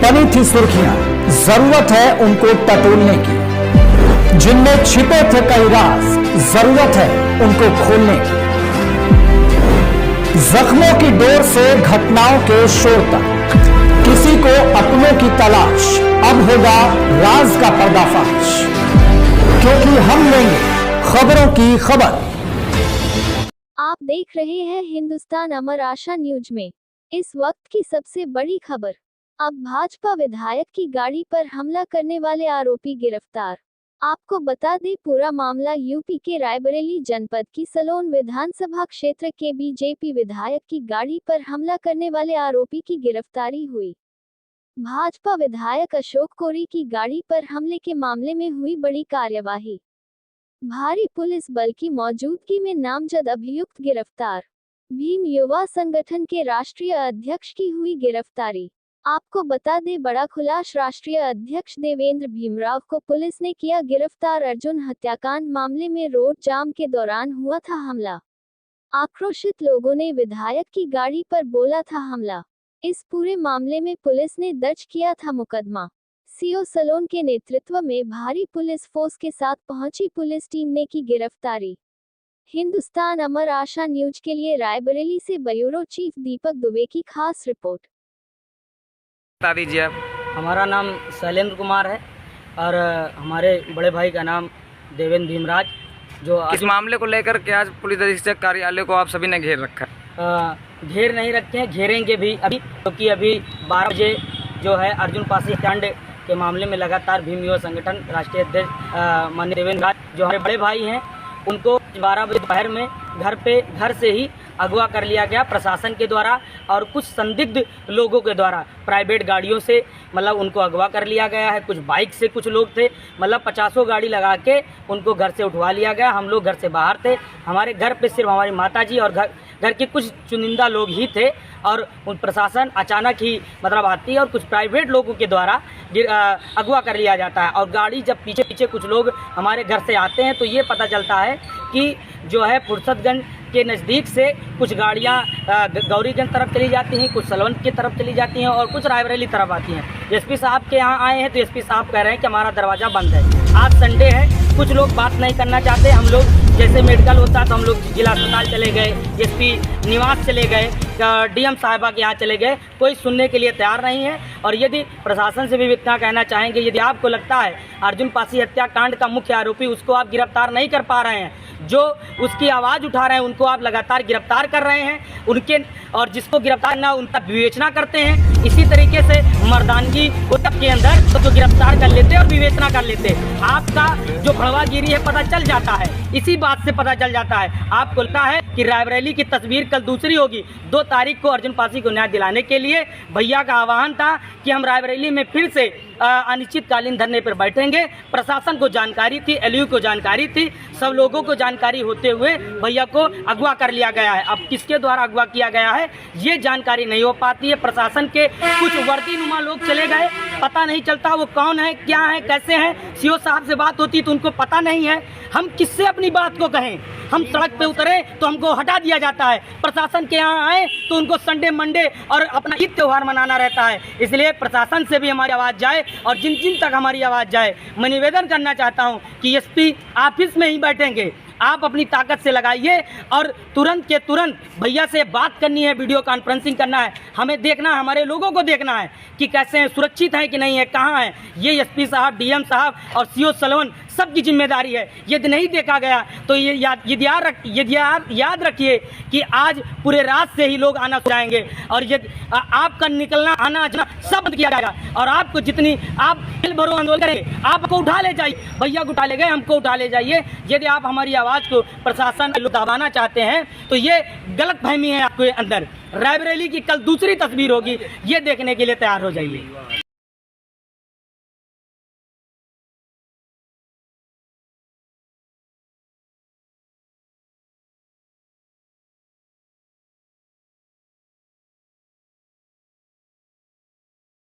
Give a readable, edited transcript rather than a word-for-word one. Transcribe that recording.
बनी थी सुर्खियां, जरूरत है उनको टटोलने की। जिनमें छिपे थे कई राज, जरूरत है उनको खोलने की। जख्मों की डोर से घटनाओं के शोर तक, किसी को अपनों की तलाश, अब होगा राज का पर्दाफाश, क्योंकि हम लेंगे खबरों की खबर। आप देख रहे हैं हिंदुस्तान अमर आशा न्यूज में इस वक्त की सबसे बड़ी खबर। अब भाजपा विधायक की गाड़ी पर हमला करने वाले आरोपी गिरफ्तार। आपको बता दें, पूरा मामला यूपी के रायबरेली जनपद की सलोन विधानसभा क्षेत्र के बीजेपी विधायक की गाड़ी पर हमला करने वाले आरोपी की गिरफ्तारी हुई। भाजपा विधायक अशोक कोरी की गाड़ी पर हमले के मामले में हुई बड़ी कार्यवाही। भारी पुलिस बल की मौजूदगी में नामजद अभियुक्त गिरफ्तार। भीम युवा संगठन के राष्ट्रीय अध्यक्ष की हुई गिरफ्तारी। आपको बता दें, बड़ा खुलास राष्ट्रीय अध्यक्ष देवेंद्र भीमराव को पुलिस ने किया गिरफ्तार। अर्जुन हत्याकांड मामले में रोड जाम के दौरान हुआ था हमला। आक्रोशित लोगों ने विधायक की गाड़ी पर बोला था हमला। इस पूरे मामले में पुलिस ने दर्ज किया था मुकदमा। सीओ सलोन के नेतृत्व में भारी पुलिस फोर्स के साथ पहुंची पुलिस टीम ने की गिरफ्तारी। हिंदुस्तान अमर आशा न्यूज के लिए रायबरेली से ब्यूरो चीफ दीपक दुबे की खास रिपोर्ट। बता दीजिए आप। हमारा नाम शैलेंद्र कुमार है और हमारे बड़े भाई का नाम देवेंद्र भीमराज। जो इस मामले को लेकर के आज पुलिस अधीक्षक कार्यालय को आप सभी ने घेर रखा है। घेर नहीं रखे हैं, घेरेंगे भी अभी, क्योंकि अभी 12 बजे जो है अर्जुन पासी हत्याकांड के मामले में लगातार भीम युवा संगठन राष्ट्रीय अध्यक्ष माननीय देवेंद्र राज, जो हमारे बड़े भाई हैं, उनको 12 बजे दोपहर में घर से ही अगवा कर लिया गया प्रशासन के द्वारा और कुछ संदिग्ध लोगों के द्वारा। प्राइवेट गाड़ियों से मतलब उनको अगवा कर लिया गया है। कुछ बाइक से कुछ लोग थे, मतलब 50 गाड़ी लगा के उनको घर से उठवा लिया गया। हम लोग घर से बाहर थे। हमारे घर पे सिर्फ हमारी माताजी और घर के कुछ चुनिंदा लोग ही थे और प्रशासन अचानक ही मतलब आती है और कुछ प्राइवेट लोगों के द्वारा अगवा कर लिया जाता है। और गाड़ी जब पीछे कुछ लोग हमारे घर से आते हैं तो ये पता चलता है कि जो है फुर्सतगंज के नज़दीक से कुछ गाड़ियाँ गौरीगंज तरफ चली जाती हैं, कुछ सलवन की तरफ चली जाती हैं और कुछ रायबरेली तरफ आती हैं। एसपी साहब के यहाँ आए हैं तो एसपी साहब कह रहे हैं कि हमारा दरवाज़ा बंद है। आज संडे है, कुछ लोग बात नहीं करना चाहते। हम लोग जैसे मेडिकल होता तो हम लोग जिला अस्पताल चले गए, एसपी निवास चले गए, डीएम साहिबा के यहाँ चले गए, कोई सुनने के लिए तैयार नहीं है। और यदि प्रशासन से भी इतना कहना चाहेंगे, यदि आपको लगता है अर्जुन पासी हत्याकांड का मुख्य आरोपी उसको आप गिरफ्तार नहीं कर पा रहे हैं, जो उसकी आवाज़ उठा रहे हैं उनको आप लगातार गिरफ्तार कर रहे हैं, उनके और जिसको गिरफ्तार ना उनका विवेचना करते हैं। इसी तरीके से मर्दानगी उतप के अंदर तो गिरफ्तार कर लेते और विवेचना कर लेते। आपका जो भड़वागिरी है पता चल जाता है, इसी बात से पता चल जाता है। आपको लगता है कि रायबरेली की तस्वीर कल दूसरी होगी। 2 तारीख को अर्जुन पासी को न्याय दिलाने के लिए भैया का आह्वान था कि हम रायबरेली में फिर से अनिश्चितकालीन धरने पर बैठेंगे। प्रशासन को जानकारी थी, एलयू को जानकारी थी, सब लोगों को जानकारी होते हुए भैया को अगवा कर लिया गया है। अब किसके द्वारा अगवा किया गया है ये जानकारी नहीं हो पाती है। प्रशासन के कुछ वर्दीनुमा लोग चले गए, पता नहीं चलता वो कौन है, क्या है, कैसे हैं। सीओ साहब से बात होती तो उनको पता नहीं है। हम किससे अपनी बात को कहें? हम सड़क पे उतरे तो हमको हटा दिया जाता है, प्रशासन के यहाँ आए तो उनको संडे मंडे और अपना ईद त्यौहार मनाना रहता है। इसलिए प्रशासन से भी हमारी आवाज़ जाए और जिन जिन तक हमारी आवाज़ जाए, मैं निवेदन करना चाहता हूँ कि एसपी ऑफिस में ही बैठेंगे, आप अपनी ताकत से लगाइए और तुरंत के तुरंत भैया से बात करनी है, वीडियो कॉन्फ्रेंसिंग करना है। हमें देखना है, हमारे लोगों को देखना है कि कैसे हैं, सुरक्षित हैं कि नहीं है, कहाँ हैं। ये एसपी साहब, डीएम साहब और सीओ सलोन सबकी जिम्मेदारी है। यदि नहीं देखा गया तो ये याद रखिए कि आज पूरे रात से ही लोग आना जाएंगे और यदि आपका निकलना आना जाना सब बंद किया जाएगा। और आपको जितनी आप दिल भरो आंदोलन करेंगे, आपको उठा ले जाइए, भैया को उठा ले गए, हमको उठा ले जाइए। यदि आप हमारी आवाज़ को प्रशासन दबाना चाहते हैं तो ये गलत फहमी है आपके अंदर। रायबरेली की कल दूसरी तस्वीर होगी, ये देखने के लिए तैयार हो जाइए।